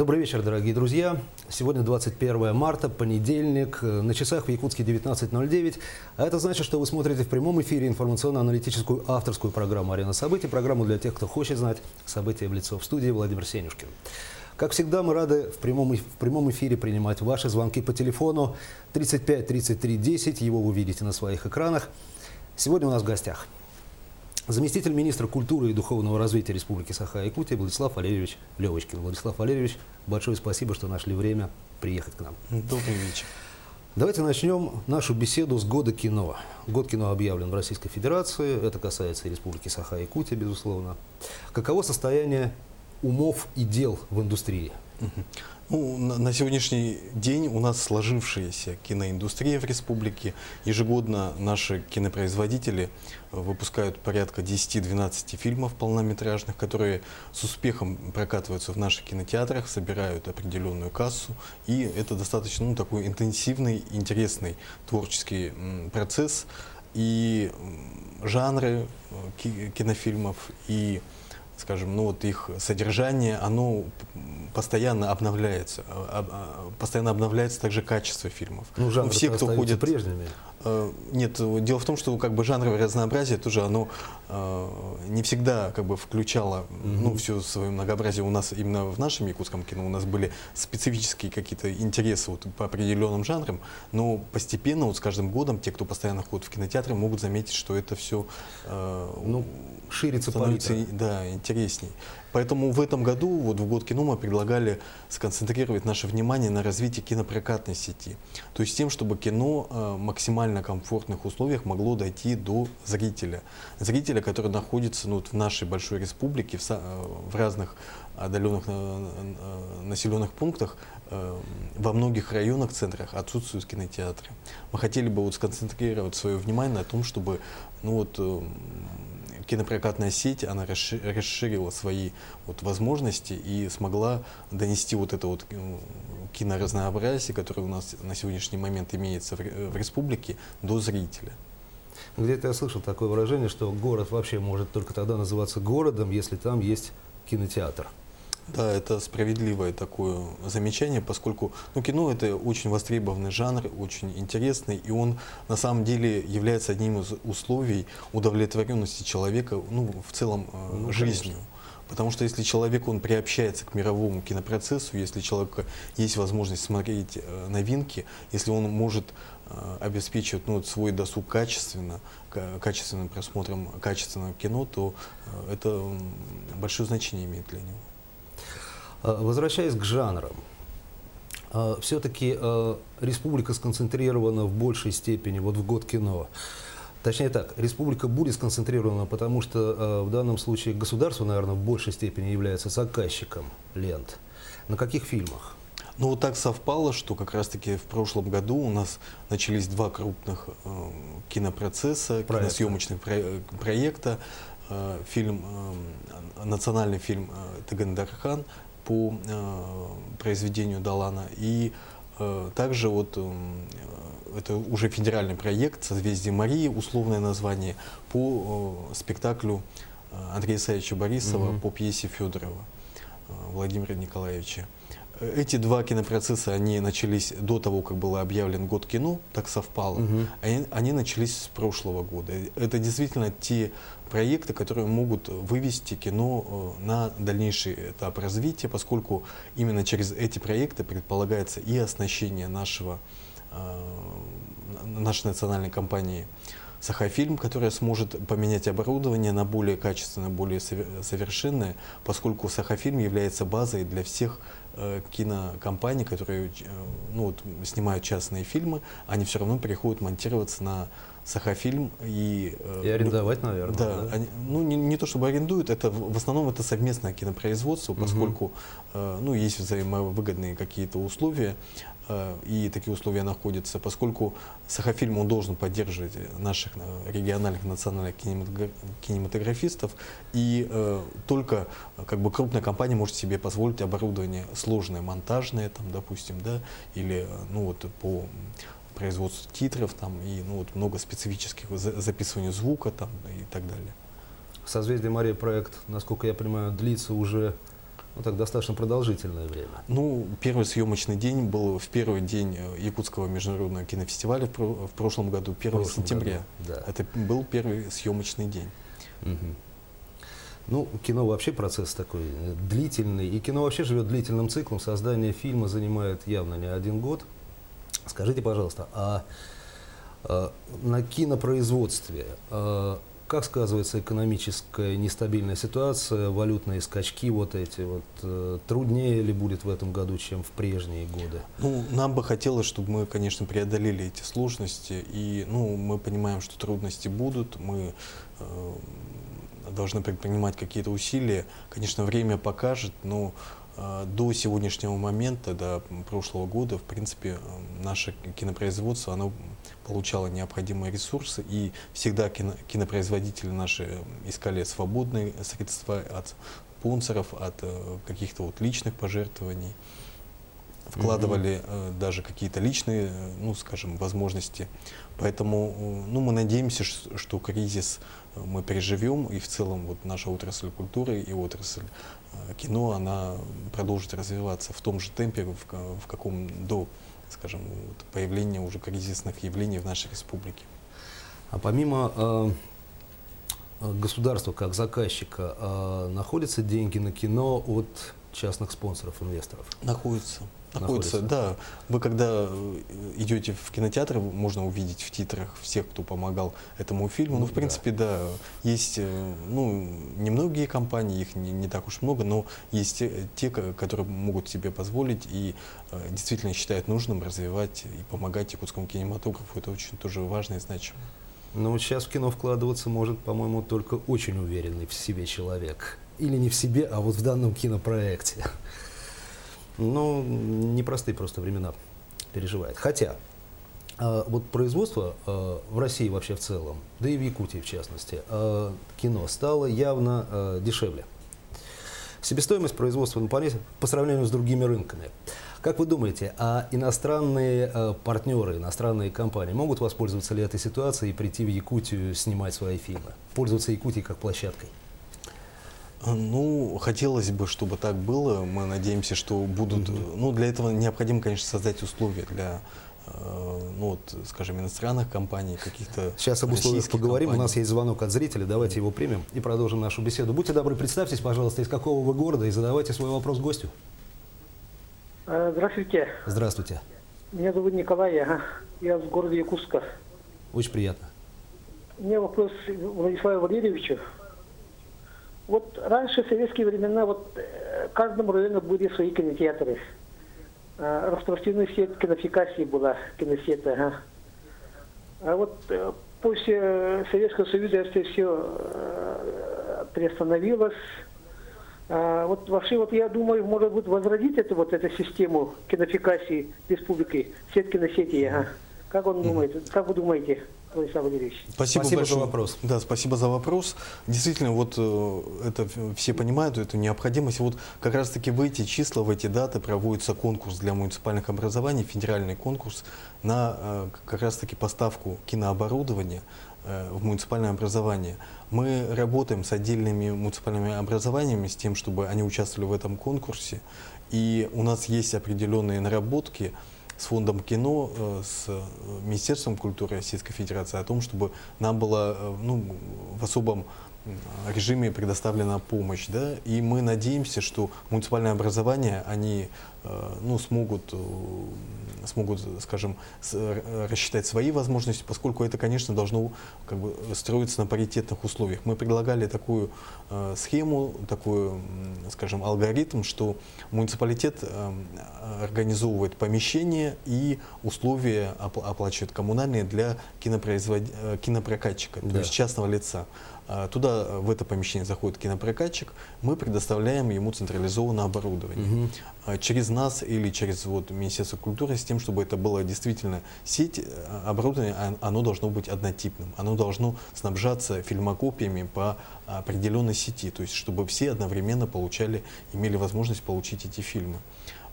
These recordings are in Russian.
Добрый вечер, дорогие друзья. Сегодня 21 марта, понедельник, на часах в Якутске 19:09. А это значит, что вы смотрите в прямом эфире информационно-аналитическую авторскую программу «Арена событий», программу для тех, кто хочет знать события в лицо. В студии Владимир Сенюшкин. Как всегда, мы рады в прямом эфире принимать ваши звонки по телефону 35 33 10. Его вы видите на своих экранах. Сегодня у нас в гостях заместитель министра культуры и духовного развития Республики Саха-Якутия Владислав Валерьевич Левочкин. Владислав Валерьевич, большое спасибо, что нашли время приехать к нам. Добрый вечер. Давайте начнем нашу беседу с года кино. Год кино объявлен в Российской Федерации. Это касается и Республики Саха-Якутия, безусловно. Каково состояние умов и дел в индустрии? Ну, на сегодняшний день у нас сложившаяся киноиндустрия в республике. Ежегодно наши кинопроизводители выпускают порядка 10-12 фильмов полнометражных, которые с успехом прокатываются в наших кинотеатрах, собирают определенную кассу. И это достаточно такой интенсивный, интересный творческий процесс. И жанры кинофильмов, и скажем, их содержание, оно постоянно обновляется. Постоянно обновляется также качество фильмов. Ну, жанры все, кто ходит прежними. Нет, дело в том, что жанровое разнообразие тоже оно не всегда включало все свое многообразие. У нас именно в нашем якутском кино у нас были специфические какие-то интересы по определенным жанрам, но постепенно с каждым годом те, кто постоянно ходит в кинотеатры, могут заметить, что это все ширится становится интересней. Поэтому в этом году, в год кино, мы предлагали сконцентрировать наше внимание на развитии кинопрокатной сети. То есть тем, чтобы кино в максимально комфортных условиях могло дойти до зрителя. Зрителя, который находится в нашей большой республике, в разных отдаленных населенных пунктах, во многих районах, центрах отсутствуют кинотеатры. Мы хотели бы сконцентрировать свое внимание на том, чтобы кинопрокатная сеть, она расширила свои возможности и смогла донести это киноразнообразие, которое у нас на сегодняшний момент имеется в республике, до зрителя. Где-то я слышал такое выражение, что город вообще может только тогда называться городом, если там есть кинотеатр. Да, это справедливое такое замечание, поскольку кино — это очень востребованный жанр, очень интересный, и он на самом деле является одним из условий удовлетворенности человека в целом жизнью. Потому что если человек приобщается к мировому кинопроцессу, если у человека есть возможность смотреть новинки, если он может обеспечивать свой досуг качественным просмотром качественного кино, то это большое значение имеет для него. Возвращаясь к жанрам, все-таки республика сконцентрирована в большей степени в год кино. Точнее так, республика будет сконцентрирована, потому что в данном случае государство, наверное, в большей степени является заказчиком лент. На каких фильмах? Так совпало, что как раз-таки в прошлом году у нас начались два крупных кинопроцесса, киносъемочных проекта. Национальный фильм «Тыгын-Дархан» по произведению Далана, и также это уже федеральный проект «Созвездие Марии», условное название, по спектаклю Андрея Исаевича Борисова по пьесе Федорова Владимира Николаевича. Эти два кинопроцесса, они начались до того, как был объявлен год кино, так совпало. Они начались с прошлого года. Это действительно те проекты, которые могут вывести кино на дальнейший этап развития, поскольку именно через эти проекты предполагается и оснащение нашей национальной компании «Саха-фильм», которая сможет поменять оборудование на более качественное, более совершенное, поскольку «Саха-фильм» является базой для всех кинокомпаний, которые снимают частные фильмы, они все равно приходят монтироваться на Саха-фильм и арендовать, наверное. Да, да? Они, не то чтобы арендуют, это в основном это совместное кинопроизводство, поскольку есть взаимовыгодные какие-то условия, и такие условия находятся, поскольку Саха-фильм он должен поддерживать наших региональных национальных кинематографистов, и только крупная компания может себе позволить оборудование сложное, монтажное, допустим, или по производству титров и много специфических записывания звука и так далее. «Созвездие Марии» проект, насколько я понимаю, длится уже Ну, так достаточно продолжительное время. Ну, первый съемочный день был в первый день Якутского международного кинофестиваля в прошлом году, 1 сентября. Да. Это был первый съемочный день. Мгм. Ну, кино вообще процесс такой длительный, и кино вообще живет длительным циклом. Создание фильма занимает явно не 1 год. Скажите, пожалуйста, на кинопроизводстве как сказывается экономическая нестабильная ситуация, валютные скачки вот эти вот? Труднее ли будет в этом году, чем в прежние годы? Ну, нам бы хотелось, чтобы мы, конечно, преодолели эти сложности. И, ну, мы понимаем, что трудности будут. Мы должны предпринимать какие-то усилия. Конечно, время покажет, но до сегодняшнего момента, до прошлого года, в принципе, наше кинопроизводство, оно получало необходимые ресурсы, и всегда кинопроизводители наши искали свободные средства от спонсоров, от каких-то вот личных пожертвований, вкладывали даже какие-то личные, ну, скажем, возможности. Поэтому, ну, мы надеемся, что кризис мы переживем, и в целом вот наша отрасль культуры и отрасль кино, она продолжит развиваться в том же темпе, в каком до, скажем, вот появления уже кризисных явлений в нашей республике. А помимо государства как заказчика, находятся деньги на кино от частных спонсоров, инвесторов? Находится. Находится. Да. Вы когда идете в кинотеатр, можно увидеть в титрах всех, кто помогал этому фильму. Ну, в принципе, да, есть, ну, немногие компании, их не так уж много, но есть те, которые могут себе позволить и действительно считают нужным развивать и помогать якутскому кинематографу. Это очень тоже важно и значимо. Но вот сейчас в кино вкладываться может, по-моему, только очень уверенный в себе человек. Или не в себе, а вот в данном кинопроекте. Ну, непростые просто времена переживает. Хотя, вот производство в России вообще в целом, да и в Якутии в частности, кино стало явно дешевле. Себестоимость производства по сравнению с другими рынками. Как вы думаете, а иностранные партнеры, иностранные компании могут воспользоваться ли этой ситуацией и прийти в Якутию снимать свои фильмы? Пользоваться Якутией как площадкой? Ну, хотелось бы, чтобы так было. Мы надеемся, что будут... Ну, для этого необходимо, конечно, создать условия для, ну, вот, скажем, иностранных компаний, каких-то Сейчас об условиях поговорим. компаний. У нас есть звонок от зрителя. Давайте его примем и продолжим нашу беседу. Будьте добры, представьтесь, пожалуйста, из какого вы города и задавайте свой вопрос гостю. Здравствуйте. Здравствуйте. Меня зовут Николай, я с города Якутска. Очень приятно. У меня вопрос к Владиславу Валерьевичу. Вот раньше, в советские времена, вот в каждом районе были свои кинотеатры. Распространена сеть кинофикации была, киносета. А вот после Советского Союза это все приостановилось. Вот вообще, вот я думаю, может быть, возродить эту систему кинофикации республики, сеть киносети. Как он думает? Как вы думаете, Владислав Валерьевич? Спасибо за вопрос. Да, спасибо за вопрос. Действительно, вот это все понимают, эту необходимость. Вот как раз-таки в эти числа, в эти даты проводится конкурс для муниципальных образований, федеральный конкурс на как раз-таки поставку кинооборудования в муниципальное образование. Мы работаем с отдельными муниципальными образованиями с тем, чтобы они участвовали в этом конкурсе. И у нас есть определенные наработки с фондом кино, с Министерством культуры Российской Федерации о том, чтобы нам была, ну, в особом режиме предоставлена помощь, да, и мы надеемся, что муниципальное образование, они, ну, смогут, скажем, рассчитать свои возможности, поскольку это, конечно, должно как бы строиться на паритетных условиях. Мы предлагали такую схему, такой, скажем, алгоритм, что муниципалитет организовывает помещение и условия оплачивает коммунальные для кинопрокатчика, то есть частного лица. Туда, в это помещение заходит кинопрокатчик, мы предоставляем ему централизованное оборудование. Через нас или через вот Министерство культуры, с тем, чтобы это была действительно сеть, оборудование, оно должно быть однотипным. Оно должно снабжаться фильмокопиями по определенной сети, то есть чтобы все одновременно имели возможность получить эти фильмы.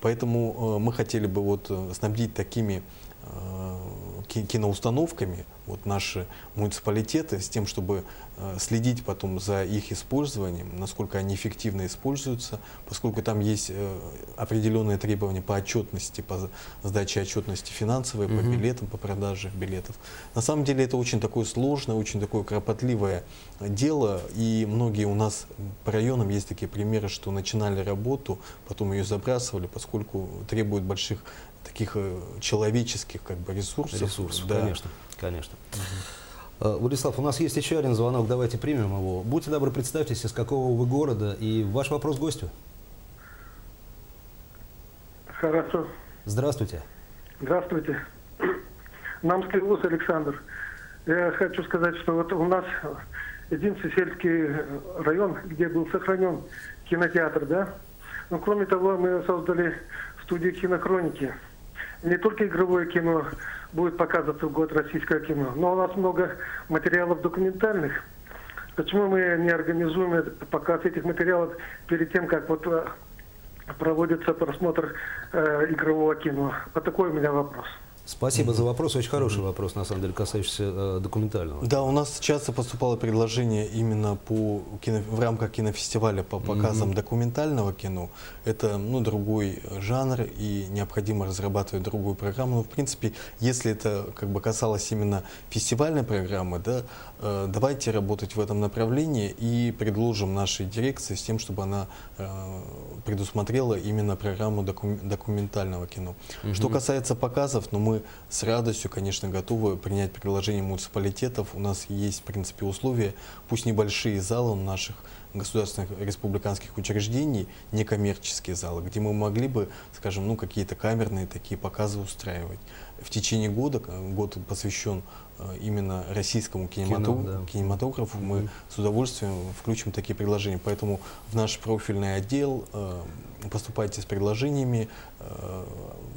Поэтому мы хотели бы вот снабдить такими киноустановками, вот наши муниципалитеты, с тем, чтобы следить потом за их использованием, насколько они эффективно используются, поскольку там есть определенные требования по отчетности, по сдаче отчетности финансовой, по билетам, по продаже билетов. На самом деле это очень такое сложное, очень такое кропотливое дело, и многие у нас по районам есть такие примеры, что начинали работу, потом ее забрасывали, поскольку требует больших таких человеческих как бы ресурсов. Да. Конечно, конечно. Владислав, у нас есть еще один звонок, давайте примем его. Будьте добры, представьтесь, из какого вы города, и ваш вопрос гостю. Хорошо. Здравствуйте. Здравствуйте. Намский ВУЗ Александр. Я хочу сказать, что вот у нас единственный сельский район, где был сохранен кинотеатр, да? Но кроме того, мы создали студию кинохроники. Не только игровое кино будет показываться в год, российское кино, но у нас много материалов документальных. Почему мы не организуем показ этих материалов перед тем, как вот проводится просмотр игрового кино? Вот такой у меня вопрос. Спасибо за вопрос. Очень хороший вопрос, на самом деле, касающийся документального. Да, у нас часто поступало предложение именно в рамках кинофестиваля по показам документального кино. Это другой жанр, и необходимо разрабатывать другую программу. Но, в принципе, если это как бы касалось именно фестивальной программы, да, давайте работать в этом направлении и предложим нашей дирекции с тем, чтобы она предусмотрела именно программу документального кино. Что касается показов, мы с радостью, конечно, готовы принять предложение муниципалитетов. У нас есть, в принципе, условия, пусть небольшие залы у наших государственных республиканских учреждений, некоммерческие залы, где мы могли бы, скажем, какие-то камерные такие показы устраивать. В течение года, год посвящен именно российскому кинематографу, мы с удовольствием включим такие предложения. Поэтому в наш профильный отдел поступайте с предложениями,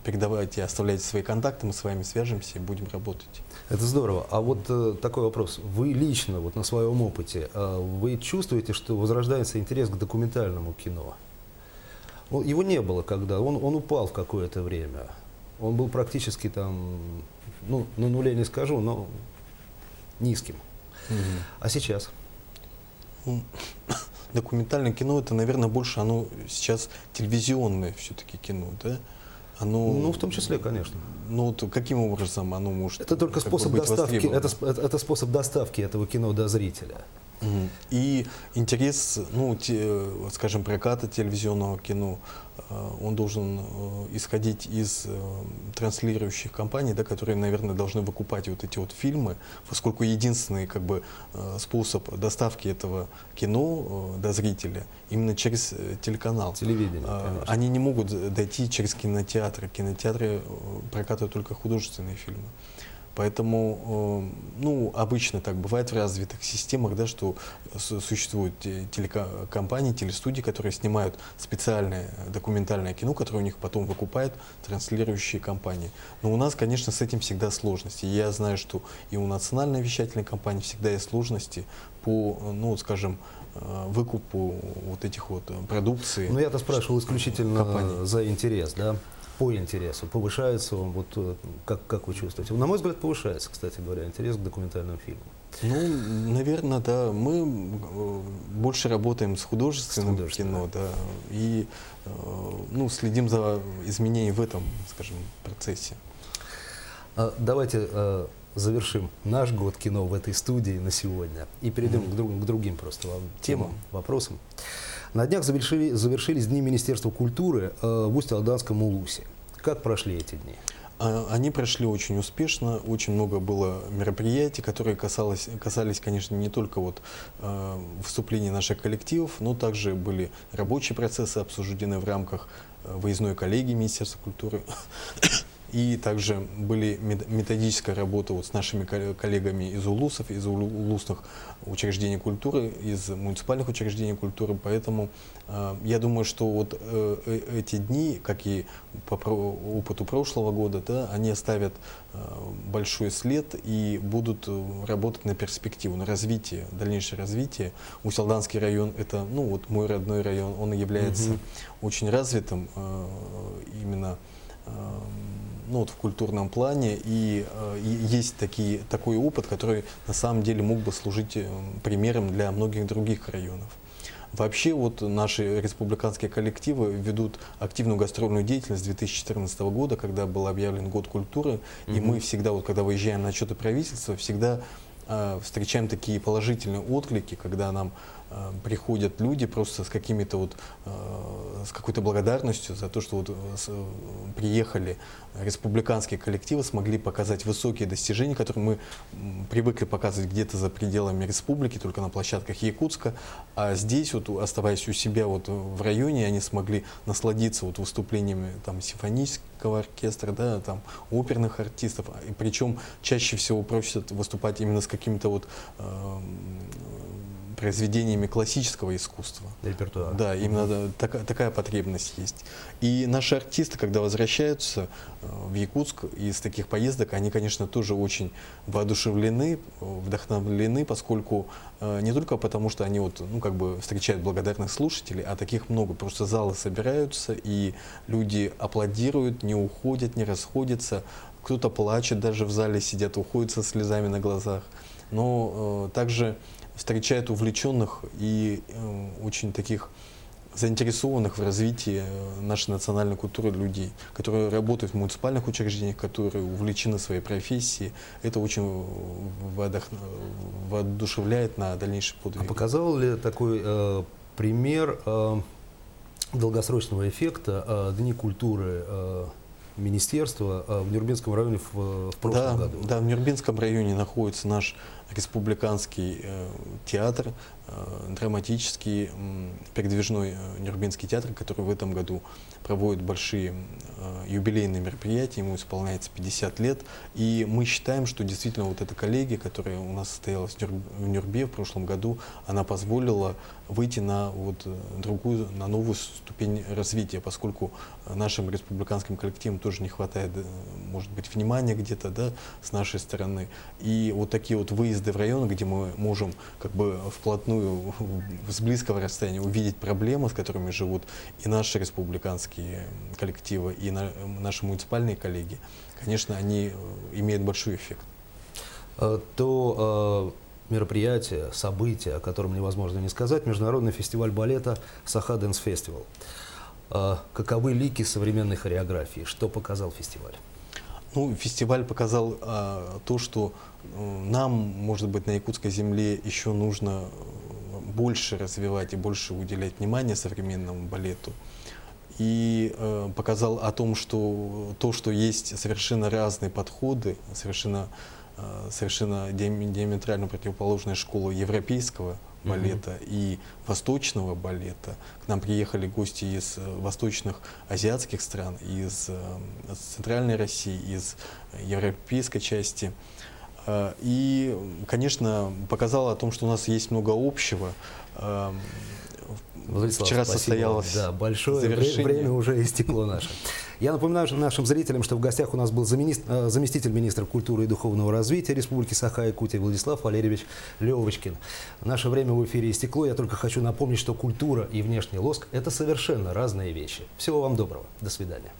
передавайте, оставляйте свои контакты, мы с вами свяжемся и будем работать. Это здорово. А вот такой вопрос. Вы лично, вот на своем опыте, вы чувствуете, что возрождается интерес к документальному кино? Его не было когда, он упал в какое-то время. Он был практически там, на нуле не скажу, но низким. А сейчас? Документальное кино, это, наверное, больше оно сейчас телевизионное все-таки кино, да? Оно, в том числе, конечно. Каким образом оно может Это только способ доставки, это способ доставки этого кино до зрителя. И интерес, скажем, проката телевизионного кино, он должен исходить из транслирующих компаний, да, которые, наверное, должны выкупать вот эти вот фильмы, поскольку единственный способ доставки этого кино до зрителя именно через телеканал. Телевидение, конечно. Они не могут дойти через кинотеатры. Кинотеатры прокатывают только художественные фильмы. Поэтому, обычно так бывает в развитых системах, да, что существуют телекомпании, телестудии, которые снимают специальное документальное кино, которое у них потом выкупают транслирующие компании. Но у нас, конечно, с этим всегда сложности. Я знаю, что и у национальной вещательной компании всегда есть сложности по, скажем, выкупу вот этих вот продукции. Я-то спрашивал исключительно за интерес, да? По интересу. Повышается он, как вы чувствуете? На мой взгляд, повышается, кстати говоря, интерес к документальным фильмам. Наверное, да. Мы больше работаем с художественным кино, да, и следим за изменениями в этом, скажем, процессе. Давайте завершим наш год кино в этой студии на сегодня и перейдем к другим просто темам, вопросам. На днях завершились Дни Министерства культуры в Усть-Алданском УЛУСе. Как прошли эти дни? Они прошли очень успешно, очень много было мероприятий, которые касались, конечно, не только выступлений наших коллективов, но также были рабочие процессы обсуждены в рамках выездной коллегии Министерства культуры. И также были методическая работа с нашими коллегами из УЛУСов, из улусных учреждений культуры, из муниципальных учреждений культуры. Поэтому я думаю, что эти дни, как и по опыту прошлого года, да, они оставят большой след и будут работать на перспективу, на развитие, дальнейшее развитие. Усть-Алданский район — это мой родной район, он является очень развитым именно ну, вот в культурном плане, и есть такой опыт, который на самом деле мог бы служить примером для многих других районов. Вообще вот наши республиканские коллективы ведут активную гастрольную деятельность с 2014 года, когда был объявлен год культуры, и мы всегда, вот, когда выезжаем на отчеты правительства, всегда встречаем такие положительные отклики, когда нам приходят люди просто с какими-то вот, с какой-то благодарностью за то, что вот приехали республиканские коллективы, смогли показать высокие достижения, которые мы привыкли показывать где-то за пределами республики, только на площадках Якутска, а здесь, вот, оставаясь у себя вот в районе, они смогли насладиться вот выступлениями там симфонического оркестра, да, там оперных артистов, и причем чаще всего просят выступать именно с какими-то вот произведениями классического искусства. Репертуар. Да, именно такая потребность есть. И наши артисты, когда возвращаются в Якутск из таких поездок, они, конечно, тоже очень воодушевлены, вдохновлены, поскольку не только потому, что они вот, ну, как бы встречают благодарных слушателей, а таких много. Просто залы собираются, и люди аплодируют, не уходят, не расходятся. Кто-то плачет, даже в зале сидят, уходят со слезами на глазах. Но также встречает увлеченных и очень таких заинтересованных в развитии нашей национальной культуры людей, которые работают в муниципальных учреждениях, которые увлечены своей профессией. Это очень воодушевляет на дальнейший подвиг. А показал ли такой пример долгосрочного эффекта Дни культуры министерства в Нюрнбергском районе в прошлом году? Да, в Нюрнбергском районе находится наш республиканский театр, драматический, передвижной Нюрнбергский театр, который в этом году проводит большие юбилейные мероприятия, ему исполняется 50 лет. И мы считаем, что действительно вот эта коллегия, которая у нас состоялась в Нюрбе в прошлом году, она позволила выйти на вот другую, на новую ступень развития, поскольку нашим республиканским коллективам тоже не хватает, может быть, внимания где-то, да, с нашей стороны. И вот такие вот выезды в районы, где мы можем как бы вплотную, с близкого расстояния увидеть проблемы, с которыми живут и наши республиканские коллективы, и наши муниципальные коллеги, конечно, они имеют большой эффект. То мероприятие, событие, о котором невозможно не сказать, международный фестиваль балета «Саха Дэнс Фестивал». Каковы лики современной хореографии? Что показал фестиваль? Ну, фестиваль показал то, что нам, может быть, на якутской земле еще нужно больше развивать и больше уделять внимание современному балету. И показал о том, что то, что есть совершенно разные подходы, совершенно диаметрально противоположная школа европейского балета и восточного балета. К нам приехали гости из восточных азиатских стран, из Центральной России, из европейской части. И, конечно, показало о том, что у нас есть много общего. Владислав, вчера спасибо. состоялось большое завершение. время уже истекло наше. Я напоминаю нашим зрителям, что в гостях у нас был заместитель министра культуры и духовного развития Республики Саха-Якутия Владислав Валерьевич Левочкин. Наше время в эфире истекло. Я только хочу напомнить, что культура и внешний лоск – это совершенно разные вещи. Всего вам доброго. До свидания.